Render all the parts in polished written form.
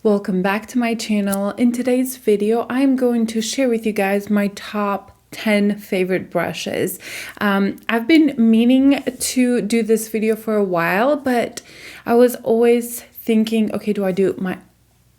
Welcome back to my channel. In today's video, I'm going to share with you guys my top 10 favorite brushes. I've been meaning to do this video for a while, but I was always thinking, okay, do I do my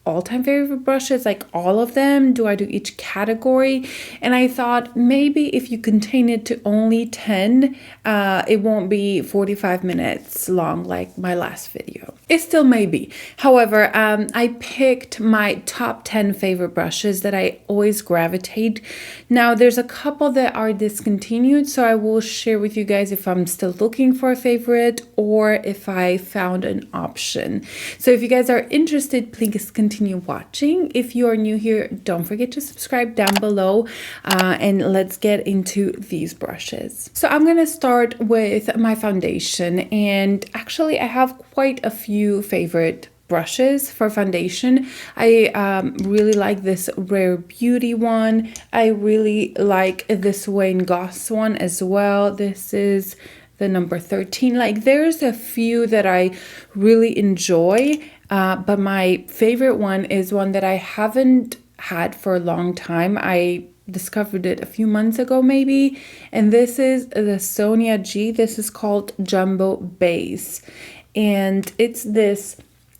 all-time favorite brushes, like all of them? Do I do each category? And I thought maybe if you contain it to only 10, it won't be 45 minutes long like my last video. It still may be. However, I picked my top 10 favorite brushes that I always gravitate. Now, there's a couple that are discontinued, so I will share with you guys if I'm still looking for a favorite or if I found an option. So if you guys are interested, please continue watching. If you are new here, don't forget to subscribe down below, and let's get into these brushes. So I'm gonna start with my foundation, and actually I have quite a few favorite brushes for foundation. I really like this Rare Beauty one. I really like this Wayne Goss one as well. This is the number 13. Like, there's a few that I really enjoy, but my favorite one is one that I haven't had for a long time. I discovered it a few months ago maybe, and this is the Sonia G. This is called Jumbo Base, and it's this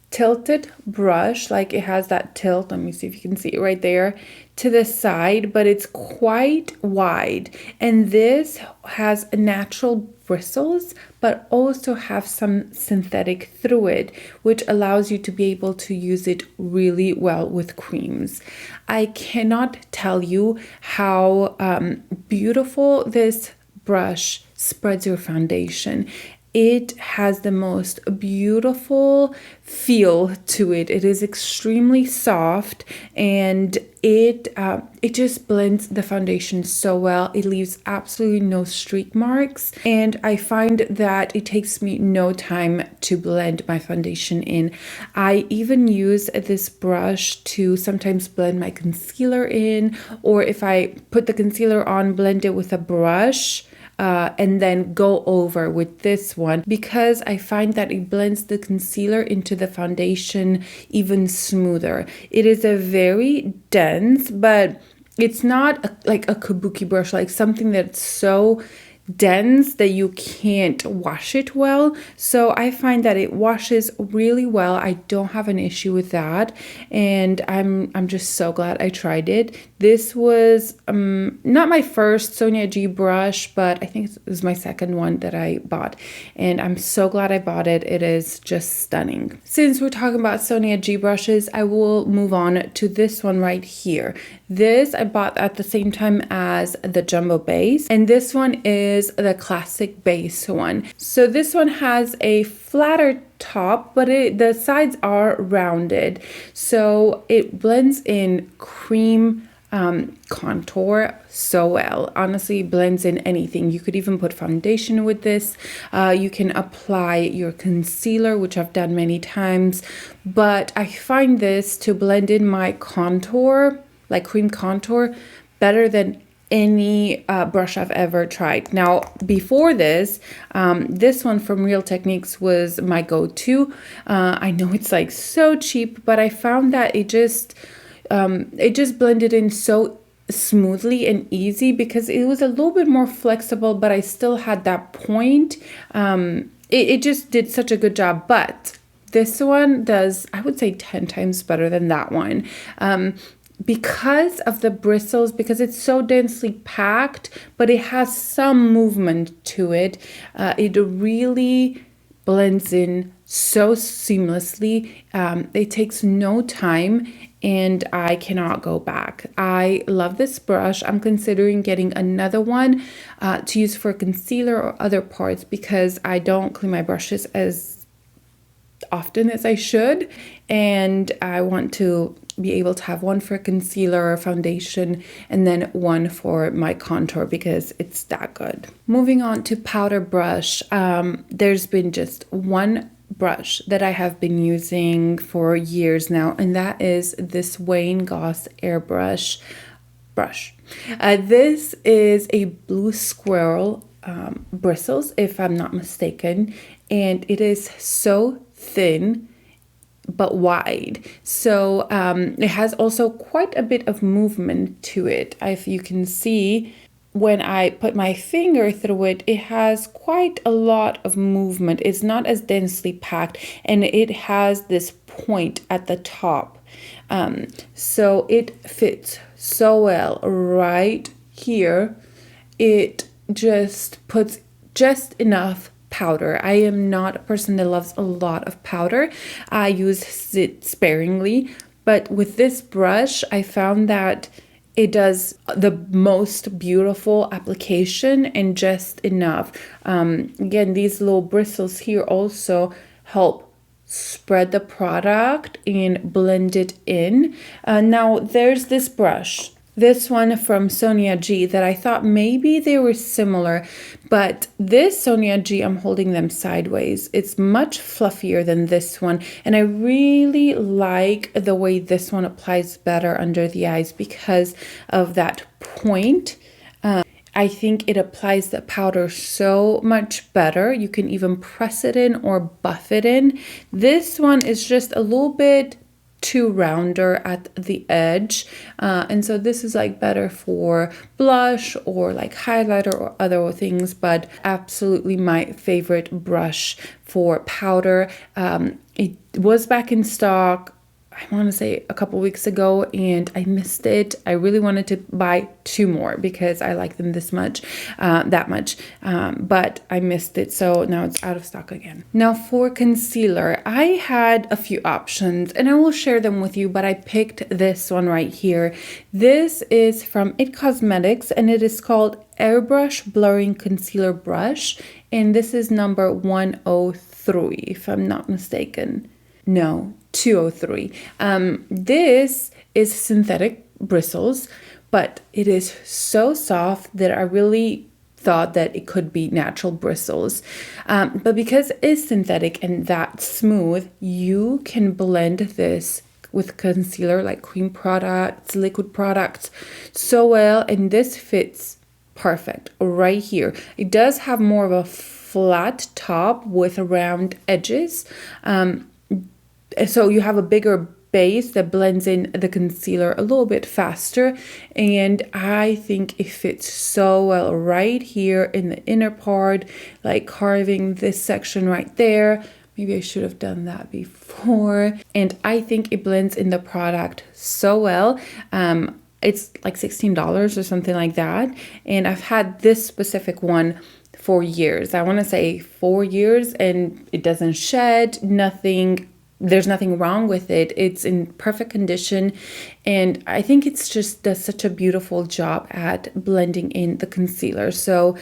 tilted brush. Like, it has that tilt, let me see if you can see it right there, to the side, but it's quite wide, and this has natural bristles but also have some synthetic through it, which allows you to be able to use it really well with creams. I cannot tell you how beautiful this brush spreads your foundation. It has the most beautiful feel to it. It is extremely soft, and it just blends the foundation so well. It leaves absolutely no streak marks, and I find that it takes me no time to blend my foundation in. I even use this brush to sometimes blend my concealer in, or if I put the concealer on, blend it with a brush, and then go over with this one, because I find that it blends the concealer into the foundation even smoother. It is a very dense, but it's not like a kabuki brush, like something that's so dense that you can't wash it well. So I find that it washes really well. I don't have an issue with that, and I'm just so glad I tried it. This was not my first Sonia G brush, but I think it was my second one that I bought, and I'm so glad I bought it. It is just stunning. Since we're talking about Sonia G brushes, I will move on to this one right here. This I bought at the same time as the Jumbo Base, and this one is the classic base one. So this one has a flatter top, but the sides are rounded, so it blends in cream contour so well. Honestly, blends in anything. You could even put foundation with this. You can apply your concealer, which I've done many times, but I find this to blend in my contour, like cream contour, better than any brush I've ever tried. Now, before this, this one from Real Techniques was my go-to. I know it's like so cheap, but I found that it just blended in so smoothly and easy, because it was a little bit more flexible, but I still had that point. It just did such a good job, but this one does, I would say, 10 times better than that one. Because of the bristles, because it's so densely packed, but it has some movement to it. It really blends in so seamlessly. It takes no time, and I cannot go back. I love this brush. I'm considering getting another one to use for concealer or other parts, because I don't clean my brushes as often as I should, and I want to be able to have one for concealer or foundation, and then one for my contour, because it's that good. Moving on to powder brush, there's been just one brush that I have been using for years now, and that is this Wayne Goss airbrush brush. This is a blue squirrel bristles, if I'm not mistaken, and it is so thin but wide. So it has also quite a bit of movement to it. If you can see, when I put my finger through it, it has quite a lot of movement. It's not as densely packed, and it has this point at the top. So it fits so well right here. It just puts just enough powder. I am not a person that loves a lot of powder. I use it sparingly, but with this brush, I found that it does the most beautiful application and just enough. Again, these little bristles here also help spread the product and blend it in. Now there's this brush. This one from Sonia G that I thought maybe they were similar, but this Sonia G, I'm holding them sideways. It's much fluffier than this one, and I really like the way this one applies better under the eyes because of that point. I think it applies the powder so much better. You can even press it in or buff it in. This one is just a little bit too rounder at the edge, and so this is like better for blush or like highlighter or other things, but absolutely my favorite brush for powder. It was back in stock, I want to say a couple weeks ago, and I missed it. I really wanted to buy 2 more because I like them this much, but I missed it. So now it's out of stock again. Now for concealer, I had a few options and I will share them with you, but I picked this one right here. This is from It Cosmetics and it is called Airbrush Blurring Concealer Brush. And this is number 103, if I'm not mistaken. No, 203. This is synthetic bristles, but it is so soft that I really thought that it could be natural bristles. But because it's synthetic and that smooth, you can blend this with concealer like cream products, liquid products so well, and this fits perfect right here. It does have more of a flat top with round edges. So you have a bigger base that blends in the concealer a little bit faster, and I think it fits so well right here in the inner part, like carving this section right there. Maybe I should have done that before. And I think it blends in the product so well. It's like $16 or something like that, and I've had this specific one for years. I want to say 4 years, and it doesn't shed, nothing. There's nothing wrong with it. It's in perfect condition, and I think it's just does such a beautiful job at blending in the concealer. So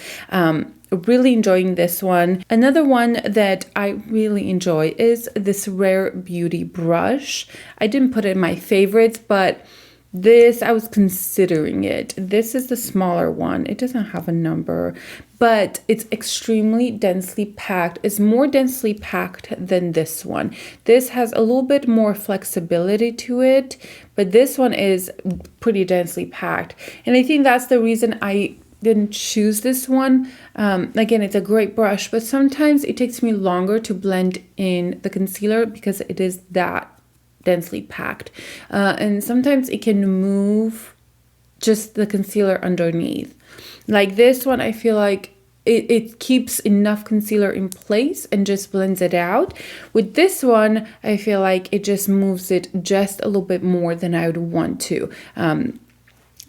really enjoying this one. Another one that I really enjoy is this Rare Beauty brush. I didn't put it in my favorites, but this, I was considering it. This is the smaller one. It doesn't have a number, but it's extremely densely packed. It's more densely packed than this one. This has a little bit more flexibility to it, but this one is pretty densely packed. And I think that's the reason I didn't choose this one. Again, it's a great brush, but sometimes it takes me longer to blend in the concealer because it is that densely packed, and sometimes it can move just the concealer underneath. Like this one, I feel like it keeps enough concealer in place and just blends it out. With this one, I feel like it just moves it just a little bit more than I would want to.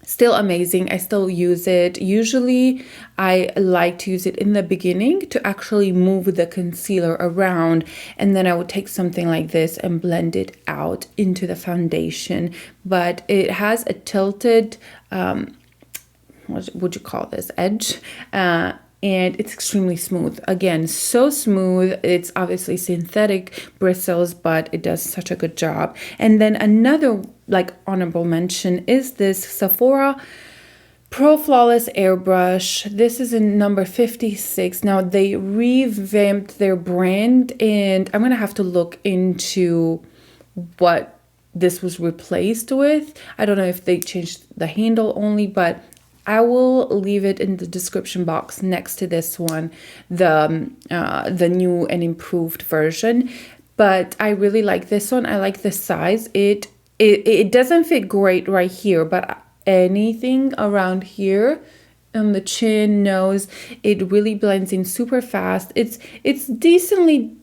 Still amazing. I still use it. Usually I like to use it in the beginning to actually move the concealer around, and then I would take something like this and blend it out into the foundation. But it has a tilted, what would you call this, edge? And it's extremely smooth. Again, so smooth. It's obviously synthetic bristles, but it does such a good job. And then another like honorable mention is this Sephora Pro Flawless Airbrush. This is in number 56. Now they revamped their brand, and I'm gonna have to look into what this was replaced with. I don't know if they changed the handle only, but I will leave it in the description box next to this one, the new and improved version. but I really like this one. I like the size. It doesn't fit great right here, but anything around here on the chin, nose, it really blends in super fast. It's decently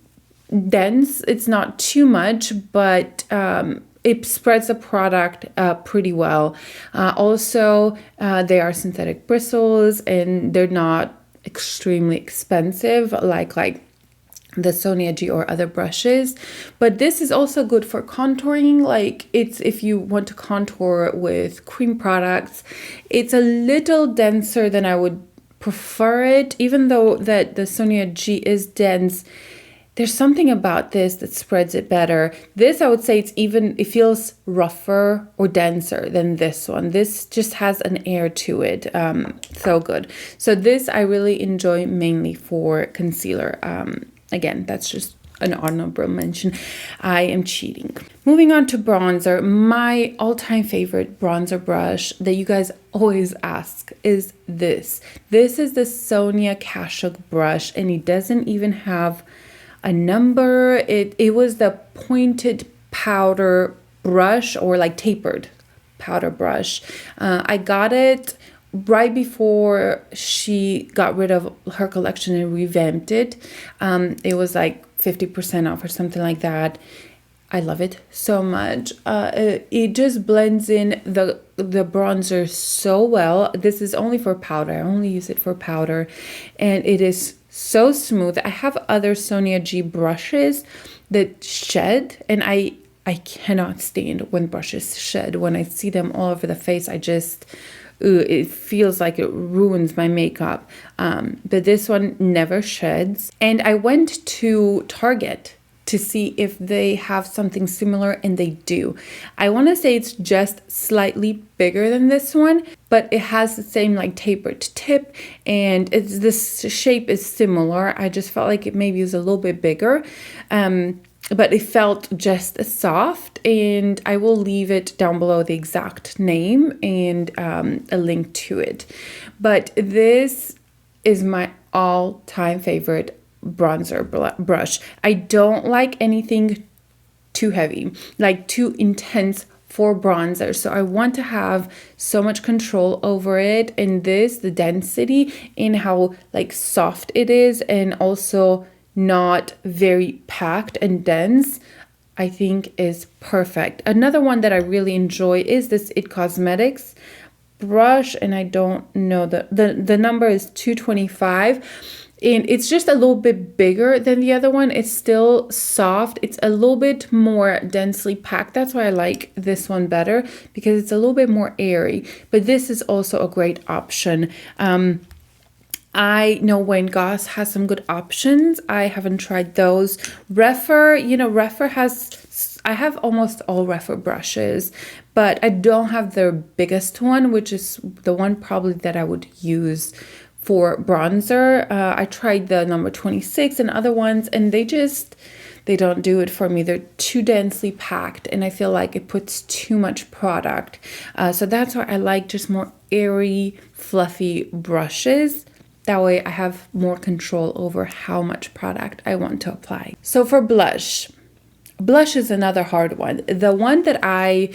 dense. It's not too much, but it spreads the product pretty well. Also, they are synthetic bristles, and they're not extremely expensive like the Sonia G or other brushes, but this is also good for contouring. Like, it's if you want to contour with cream products, it's a little denser than I would prefer it. Even though that the Sonia G is dense, there's something about this that spreads it better. This, I would say, it feels rougher or denser than this one. This just has an air to it. So good. So this I really enjoy mainly for concealer. Again, that's just an honorable mention. I am cheating. Moving on to bronzer. My all-time favorite bronzer brush that you guys always ask is this. This is the Sonia Kashuk brush, and it doesn't even have a number. It was the pointed powder brush, or like tapered powder brush. I got it right before she got rid of her collection and revamped it. It was like 50% off or something like that. I love it so much. It just blends in the bronzer so well. This is only for powder. I only use it for powder, and it is so smooth. I have other Sonia G brushes that shed, and I cannot stand when brushes shed. When I see them all over the face, it feels like it ruins my makeup. But this one never sheds. And I went to Target to see if they have something similar, and they do. I want to say it's just slightly bigger than this one, but it has the same like tapered tip, and this shape is similar. I just felt like it maybe was a little bit bigger. But it felt just as soft, and I will leave it down below, the exact name and a link to it. But this is my all-time favorite bronzer brush. I don't like anything too heavy, like too intense for bronzer. So I want to have so much control over it, and the density in how like soft it is, and also not very packed and dense, I think is perfect. Another one that I really enjoy is this It Cosmetics brush, and I don't know, the number is 225, and it's just a little bit bigger than the other one. It's still soft. It's a little bit more densely packed. That's why I like this one better, because it's a little bit more airy, but this is also a great option. I know when Goss has some good options. I haven't tried those. Rephr, Rephr I have almost all Rephr brushes, but I don't have their biggest one, which is the one probably that I would use for bronzer. I tried the number 26 and other ones, and they don't do it for me. They're too densely packed, and I feel like it puts too much product. So that's why I like just more airy, fluffy brushes. That way I have more control over how much product I want to apply. So for blush is another hard one. The one that I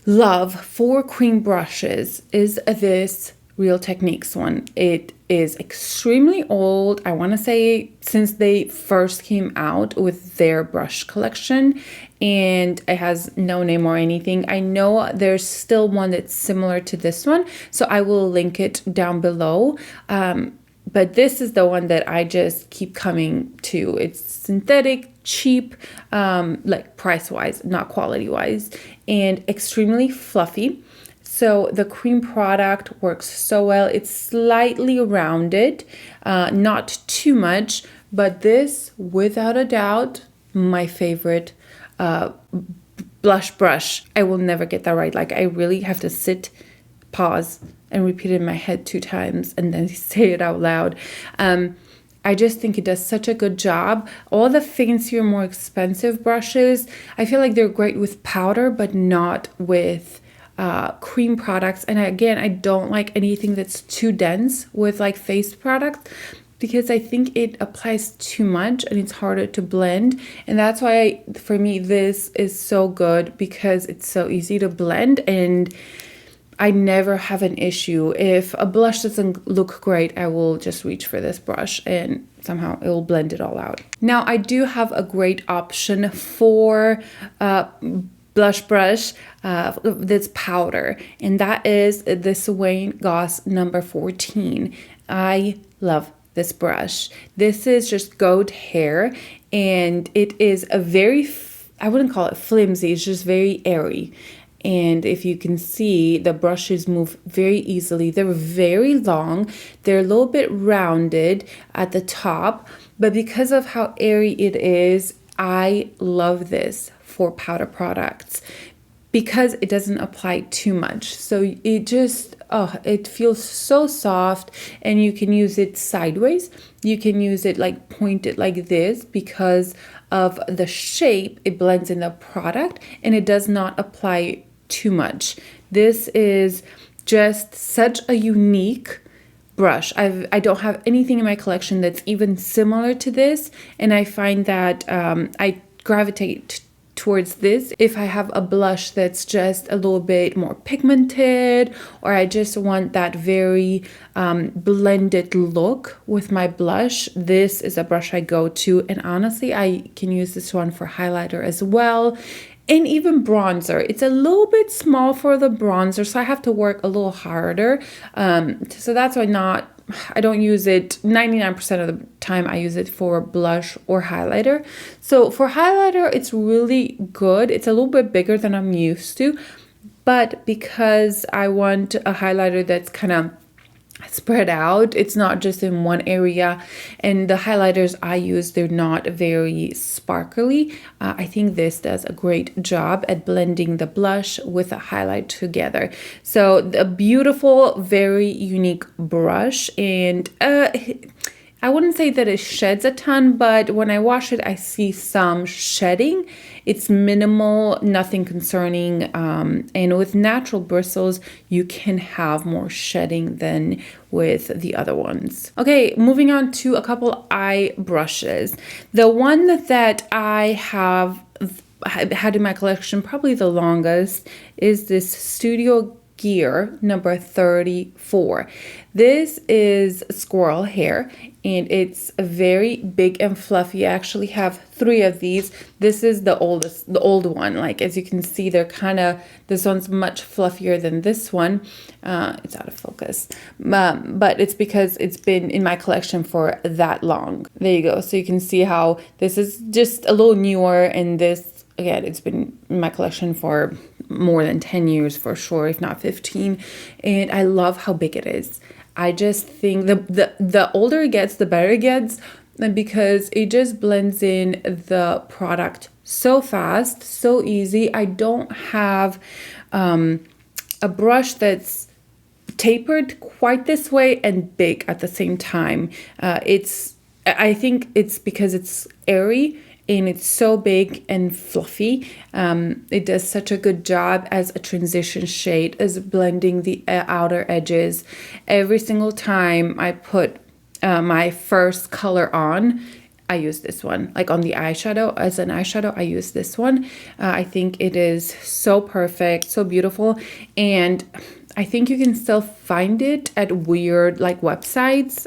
love for cream brushes is this Real Techniques one. It is extremely old. I want to say since they first came out with their brush collection, and it has no name or anything. I know there's still one that's similar to this one, so I will link it down below. But this is the one that I just keep coming to. It's synthetic, cheap, like price-wise, not quality-wise, and extremely fluffy. So the cream product works so well. It's slightly rounded, not too much, but this, without a doubt, my favorite blush brush. I will never get that right. Like, I really have to sit, pause, and repeat it in my head 2 times and then say it out loud. I just think it does such a good job. All the fancier, more expensive brushes, I feel like they're great with powder, but not with cream products. And again, I don't like anything that's too dense with like face products. because I think it applies too much and it's harder to blend. And that's why for me this is so good, because it's so easy to blend and I never have an issue. If a blush doesn't look great, I will just reach for this brush and somehow it will blend it all out. Now I do have a great option for blush brush that's powder, and that is this Goss number 14. I love this brush. This is just goat hair, and it is a very, I wouldn't call it flimsy, it's just very airy. And if you can see, the brushes move very easily. They're very long. They're a little bit rounded at the top, but because of how airy it is, I love this for powder products because it doesn't apply too much. So it just, it feels so soft, and you can use it sideways. You can use it like pointed like this because of the shape. It blends in the product and it does not apply too much. This is just such a unique brush. I don't have anything in my collection that's even similar to this, and I find that I gravitate towards this if I have a blush that's just a little bit more pigmented, or I just want that very blended look with my blush. This is a brush I go to, and honestly I can use this one for highlighter as well, and even bronzer. It's a little bit small for the bronzer, so I have to work a little harder. So that's why I don't use it 99% of the time. I use it for blush or highlighter. So for highlighter, it's really good. It's a little bit bigger than I'm used to, but because I want a highlighter that's kind of spread out, it's not just in one area, and the highlighters I use, they're not very sparkly. I think this does a great job at blending the blush with a highlight together. So a beautiful, very unique brush, and I wouldn't say that it sheds a ton, but when I wash it, I see some shedding. It's minimal, nothing concerning. And with natural bristles, you can have more shedding than with the other ones. Okay, moving on to a couple eye brushes. The one that I have had in my collection probably the longest is this Studio Gear number 34. This is squirrel hair, and it's very big and fluffy. I actually have 3 of these. This is the old one. Like, as you can see, they're kind of, this one's much fluffier than this one. It's out of focus, but it's because it's been in my collection for that long. There you go. So you can see how this is just a little newer, and this, again, it's been in my collection for more than 10 years for sure, if not 15. And I love how big it is. I just think the older it gets, the better it gets, because it just blends in the product so fast, so easy. I don't have a brush that's tapered quite this way and big at the same time. I think it's because it's airy and it's so big and fluffy. It does such a good job as a transition shade, as blending the outer edges. Every single time I put my first color on, I use this one. Like on the eyeshadow, as an eyeshadow, I use this one. I think it is so perfect, so beautiful. And I think you can still find it at weird like websites.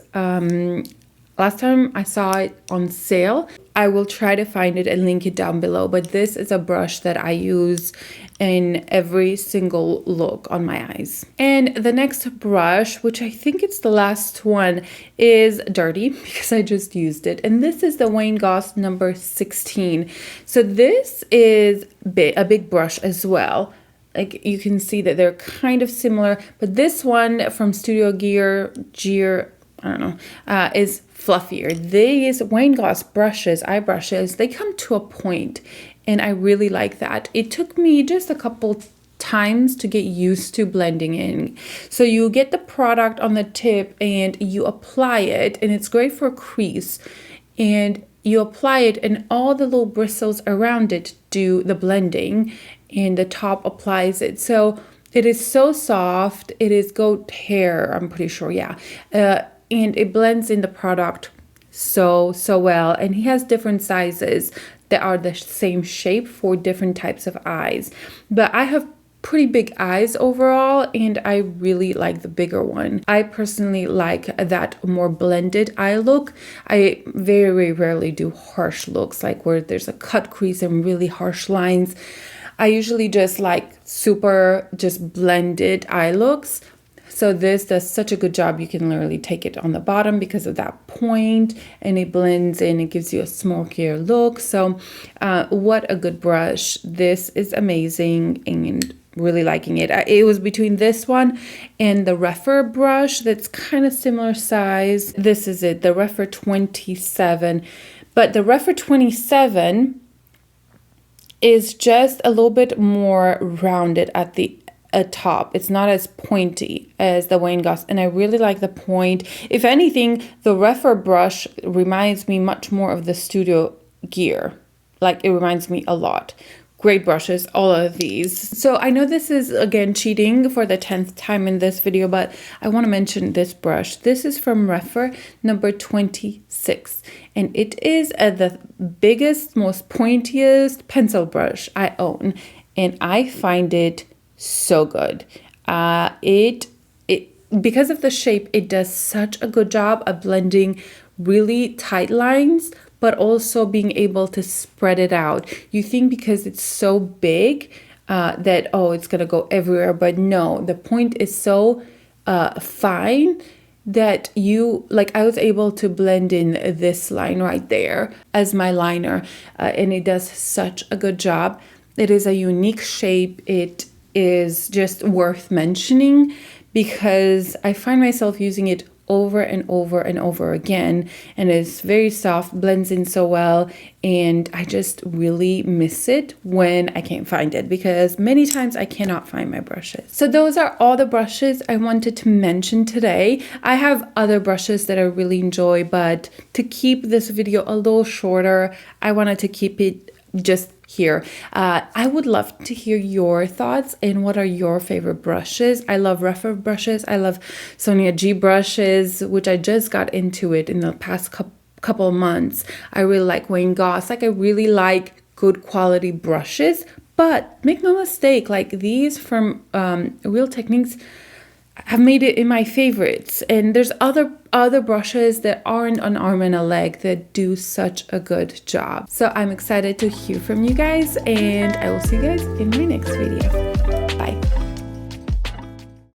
Last time I saw it on sale. I will try to find it and link it down below, but this is a brush that I use in every single look on my eyes. And the next brush, which I think it's the last one, is dirty because I just used it. And this is the Goss number 16. So this is a big brush as well. Like, you can see that they're kind of similar, but this one from Studio Gear, I don't know, is fluffier. These Goss brushes, eye brushes, they come to a point, and I really like that. It took me just a couple times to get used to blending in. So you get the product on the tip and you apply it, and it's great for crease, and you apply it and all the little bristles around it do the blending, and the top applies it. So it is so soft. It is goat hair, I'm pretty sure, yeah. and it blends in the product so well. And he has different sizes that are the same shape for different types of eyes, but I have pretty big eyes overall, and I really like the bigger one. I personally like that more blended eye look. I very rarely do harsh looks, like where there's a cut crease and really harsh lines. I usually just like super just blended eye looks. So this does such a good job. You can literally take it on the bottom because of that point, and it blends in. It gives you a smokier look. So what a good brush. This is amazing, and really liking it. It was between this one and the Rephr brush that's kind of similar size. This is it, the Rephr 27. But the Rephr 27 is just a little bit more rounded at the top. It's not as pointy as the Goss, and I really like the point. If anything, the Rephr brush reminds me much more of the Studio Gear. Like, it reminds me a lot. Great brushes, all of these. So I know this is, again, cheating for the 10th time in this video, but I want to mention this brush. This is from Rephr, number 26. And it is the biggest, most pointiest pencil brush I own. And I find it so good. Because of the shape, it does such a good job of blending really tight lines, but also being able to spread it out. You think because it's so big that, oh, it's gonna go everywhere, but no, the point is so fine that I was able to blend in this line right there as my liner, and it does such a good job. It is a unique shape. It is just worth mentioning because I find myself using it over and over again, and it's very soft, blends in so well, and I just really miss it when I can't find it, because many times I cannot find my brushes. So those are all the brushes I wanted to mention today. I have other brushes that I really enjoy, but to keep this video a little shorter, I wanted to keep it just here. I would love to hear your thoughts and what are your favorite brushes. I love Rephr brushes. I love Sonia G brushes, which I just got into it in the past couple of months. I really like Goss. Like, I really like good quality brushes, but make no mistake, like these from Real Techniques have made it in my favorites, and there's other brushes that aren't an arm and a leg that do such a good job. So I'm excited to hear from you guys, and I will see you guys in my next video.